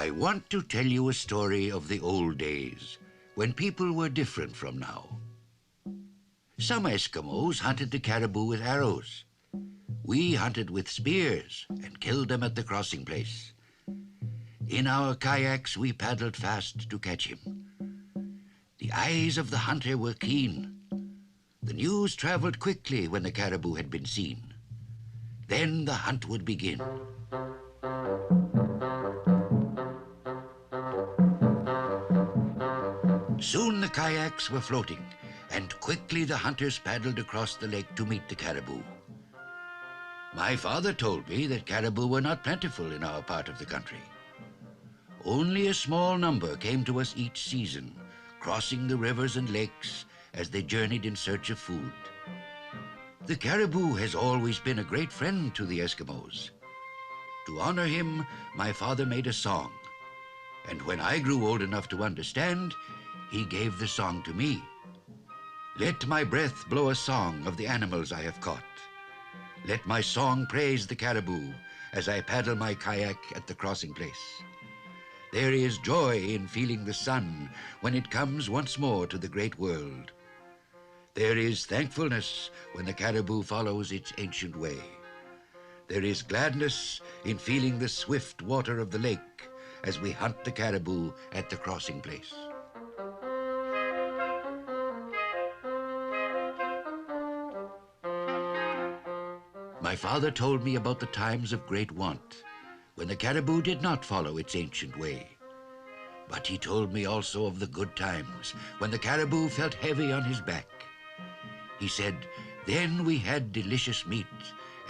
I want to tell you a story of the old days, when people were different from now. Some Eskimos hunted the caribou with arrows. We hunted with spears and killed them at the crossing place. In our kayaks, we paddled fast to catch him. The eyes of the hunter were keen. The news traveled quickly when the caribou had been seen. Then the hunt would begin. Soon the kayaks were floating, and quickly the hunters paddled across the lake to meet the caribou. My father told me that caribou were not plentiful in our part of the country. Only a small number came to us each season, crossing the rivers and lakes as they journeyed in search of food. The caribou has always been a great friend to the Eskimos. To honor him, my father made a song, and when I grew old enough to understand, he gave the song to me. Let my breath blow a song of the animals I have caught. Let my song praise the caribou as I paddle my kayak at the crossing place. There is joy in feeling the sun when it comes once more to the great world. There is thankfulness when the caribou follows its ancient way. There is gladness in feeling the swift water of the lake as we hunt the caribou at the crossing place. My father told me about the times of great want, when the caribou did not follow its ancient way. But he told me also of the good times, when the caribou felt heavy on his back. He said, then we had delicious meat,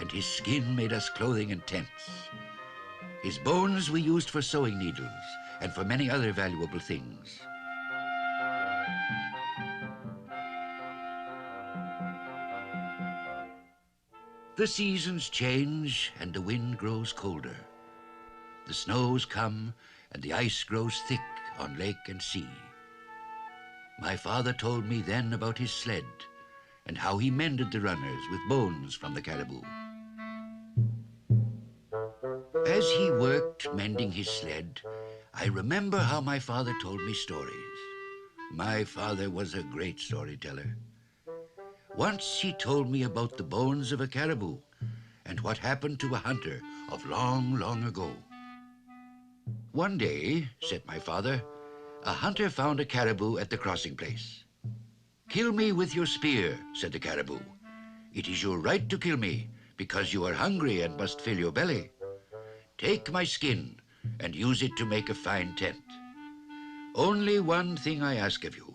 and his skin made us clothing and tents. His bones we used for sewing needles, and for many other valuable things. The seasons change, and the wind grows colder. The snows come, and the ice grows thick on lake and sea. My father told me then about his sled, and how he mended the runners with bones from the caribou. As he worked mending his sled, I remember how my father told me stories. My father was a great storyteller. Once he told me about the bones of a caribou and what happened to a hunter of long, long ago. One day, said my father, a hunter found a caribou at the crossing place. Kill me with your spear, said the caribou. It is your right to kill me, because you are hungry and must fill your belly. Take my skin and use it to make a fine tent. Only one thing I ask of you.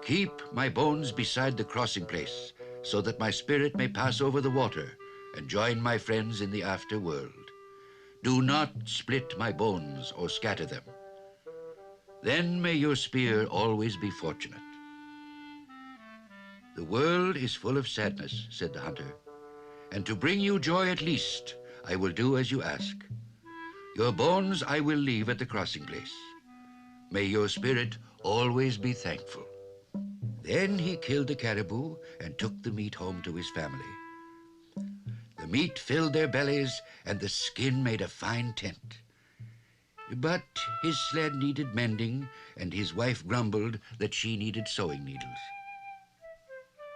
Keep my bones beside the crossing place, so that my spirit may pass over the water and join my friends in the afterworld. Do not split my bones or scatter them. Then may your spear always be fortunate. The world is full of sadness, said the hunter, and to bring you joy at least, I will do as you ask. Your bones I will leave at the crossing place. May your spirit always be thankful. Then he killed the caribou and took the meat home to his family. The meat filled their bellies, and the skin made a fine tent. But his sled needed mending, and his wife grumbled that she needed sewing needles.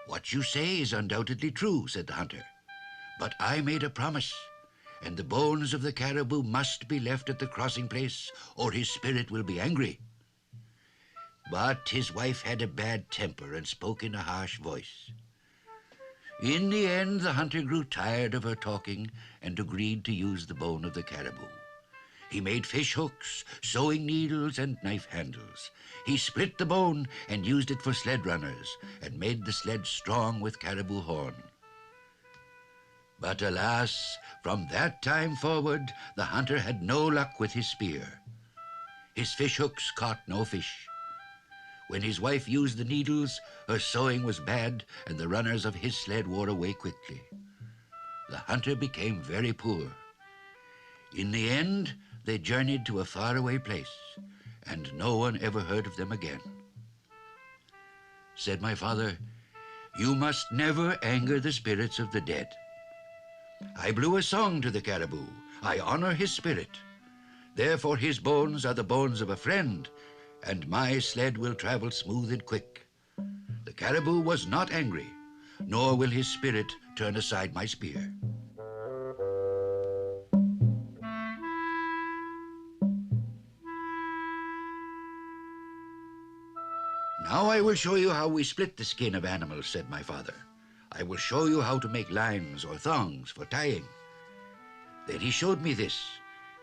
What you say is undoubtedly true, said the hunter, but I made a promise, and the bones of the caribou must be left at the crossing place, or his spirit will be angry. But his wife had a bad temper and spoke in a harsh voice. In the end, the hunter grew tired of her talking and agreed to use the bone of the caribou. He made fish hooks, sewing needles, and knife handles. He split the bone and used it for sled runners and made the sled strong with caribou horn. But alas, from that time forward, the hunter had no luck with his spear. His fish hooks caught no fish. When his wife used the needles, her sewing was bad, and the runners of his sled wore away quickly. The hunter became very poor. In the end, they journeyed to a faraway place, and no one ever heard of them again. Said my father, you must never anger the spirits of the dead. I blew a song to the caribou. I honor his spirit. Therefore his bones are the bones of a friend, and my sled will travel smooth and quick. The caribou was not angry, nor will his spirit turn aside my spear. Now I will show you how we split the skin of animals, said my father. I will show you how to make lines or thongs for tying. Then he showed me this,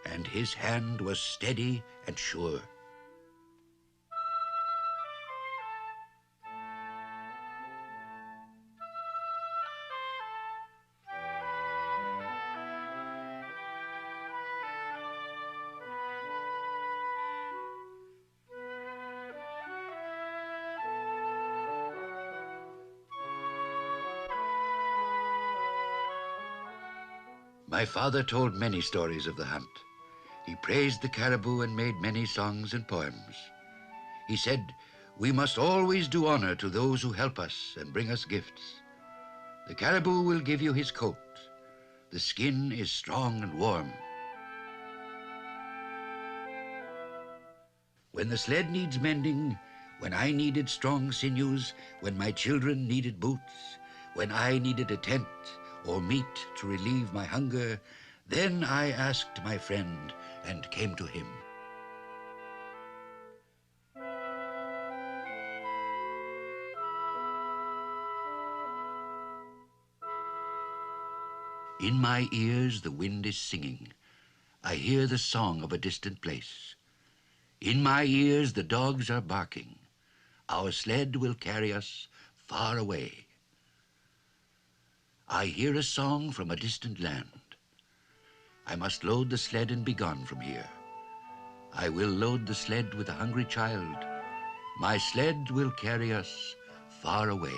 and his hand was steady and sure. My father told many stories of the hunt. He praised the caribou and made many songs and poems. He said, we must always do honor to those who help us and bring us gifts. The caribou will give you his coat. The skin is strong and warm. When the sled needs mending, when I needed strong sinews, when my children needed boots, when I needed a tent or meat to relieve my hunger, then I asked my friend and came to him. In my ears the wind is singing. I hear the song of a distant place. In my ears the dogs are barking. Our sled will carry us far away. I hear a song from a distant land. I must load the sled and be gone from here. I will load the sled with a hungry child. My sled will carry us far away.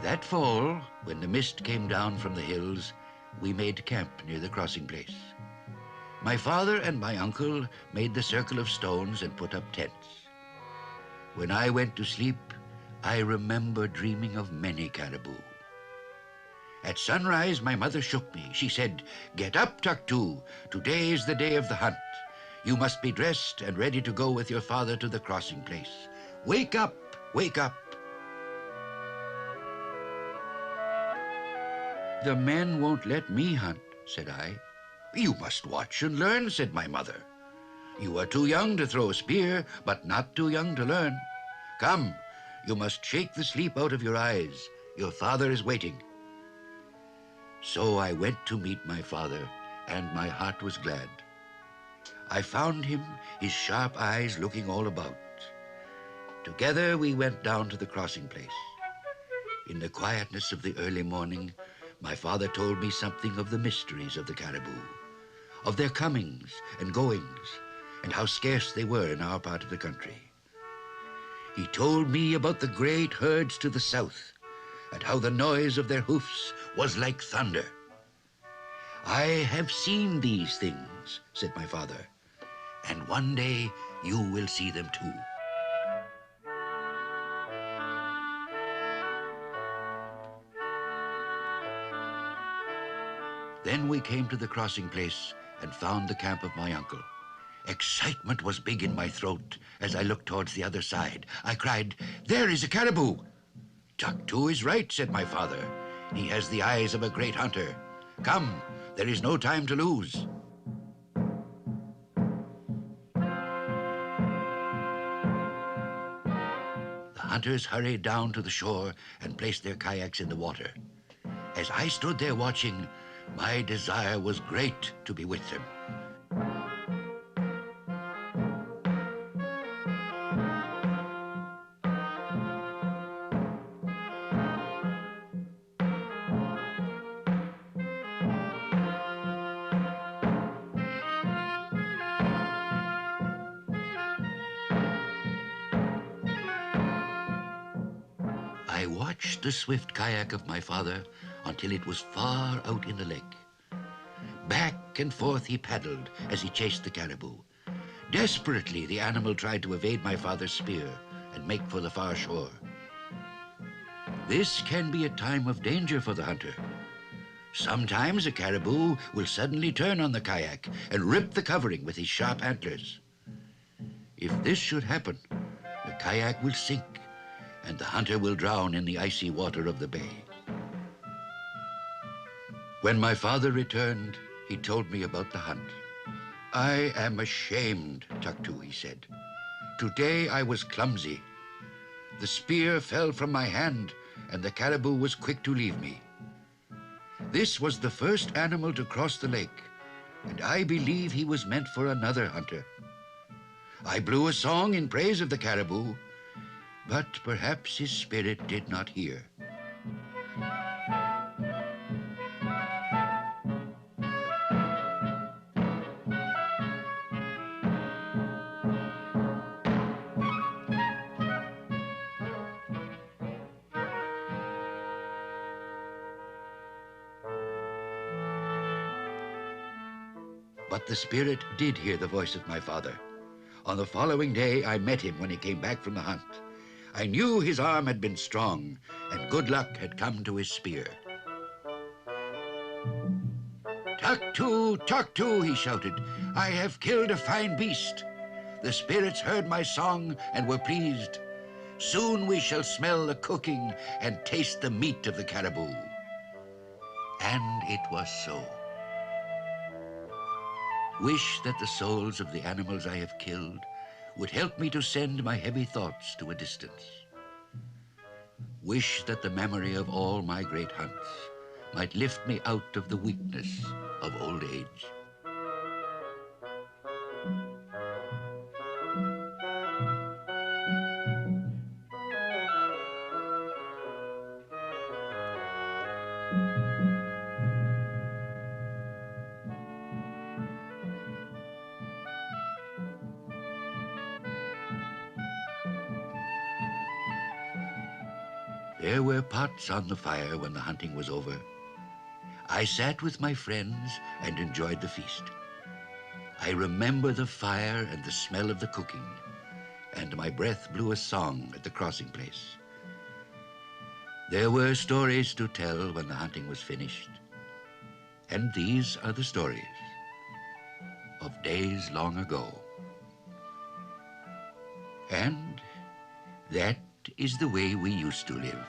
That fall, when the mist came down from the hills, we made camp near the crossing place. My father and my uncle made the circle of stones and put up tents. When I went to sleep, I remember dreaming of many caribou. At sunrise, my mother shook me. She said, "Get up, Tuktu. Today is the day of the hunt. You must be dressed and ready to go with your father to the crossing place. Wake up, wake up." "The men won't let me hunt," said I. "You must watch and learn," said my mother. "You are too young to throw a spear, but not too young to learn. Come, you must shake the sleep out of your eyes. Your father is waiting." So I went to meet my father, and my heart was glad. I found him, his sharp eyes looking all about. Together we went down to the crossing place. In the quietness of the early morning, my father told me something of the mysteries of the caribou, of their comings and goings, and how scarce they were in our part of the country. He told me about the great herds to the south, and how the noise of their hoofs was like thunder. "I have seen these things," said my father, "and one day you will see them too." Then we came to the crossing place and found the camp of my uncle. Excitement was big in my throat as I looked towards the other side. I cried, "There is a caribou!" "Tuktu is right," said my father. "He has the eyes of a great hunter. Come, there is no time to lose." The hunters hurried down to the shore and placed their kayaks in the water. As I stood there watching, my desire was great to be with them. I watched the swift kayak of my father until it was far out in the lake. Back and forth he paddled as he chased the caribou. Desperately, the animal tried to evade my father's spear and make for the far shore. This can be a time of danger for the hunter. Sometimes a caribou will suddenly turn on the kayak and rip the covering with his sharp antlers. If this should happen, the kayak will sink and the hunter will drown in the icy water of the bay. When my father returned, he told me about the hunt. "I am ashamed, Tuktu," he said. "Today I was clumsy. The spear fell from my hand and the caribou was quick to leave me. This was the first animal to cross the lake, and I believe he was meant for another hunter. I blew a song in praise of the caribou, but perhaps his spirit did not hear." But the spirit did hear the voice of my father. On the following day, I met him when he came back from the hunt. I knew his arm had been strong, and good luck had come to his spear. "Tuktu, Tuktu," he shouted, "I have killed a fine beast. The spirits heard my song and were pleased. Soon we shall smell the cooking and taste the meat of the caribou." And it was so. Wish that the souls of the animals I have killed would help me to send my heavy thoughts to a distance. Wish that the memory of all my great hunts might lift me out of the weakness of old age. There were pots on the fire when the hunting was over. I sat with my friends and enjoyed the feast. I remember the fire and the smell of the cooking, and my breath blew a song at the crossing place. There were stories to tell when the hunting was finished, and these are the stories of days long ago. And that is the way we used to live.